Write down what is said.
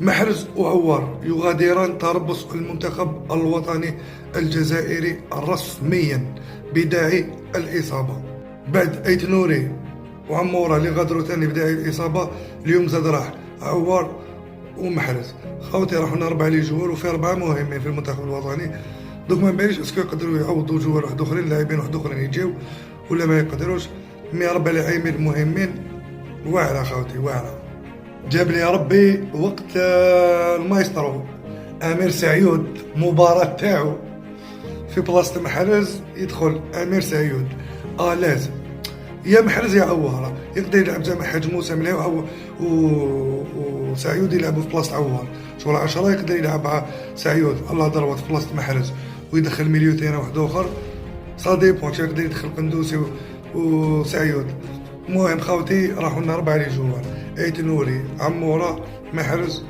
محرز وعوار يغادران تربص المنتخب الوطني الجزائري رسميا بداعي الإصابة. بعد أيت نوري وعمورة اللي غادروا ثاني بداعي الإصابة، اليوم زاد راح عوار ومحرز. خاوتي راحوا لنا 4 لي جوار، وفي 4 مهمين في المنتخب الوطني. دوك ما نبانش اسكو يقدروا يعوضوا جوار واحد اخرين، لاعبين واحد اخرين يجيو ولا ما يقدروش. مي 4 لاعبين مهمين واعره خاوتي واعره. جاب لي ربي وقت المايسترو امير سعيود مباراة تاعو في بلاصة محرز، يدخل امير سعيود لازم يا محرز يا عوارة، يقدر يلعب زعما حاج موسى مليح وسعيود يلعبوا في بلاصة عوار. شغل 10 يقدر يلعب مع سعيود الله ضربت في بلاصة محرز ويدخل مليوتين واحد اخر، سا ديبون يقدر يدخل قندوسي وسعيود. المهم خاوتي راحوا لنا 4 لي جوار، ايت نوري عمورة محرز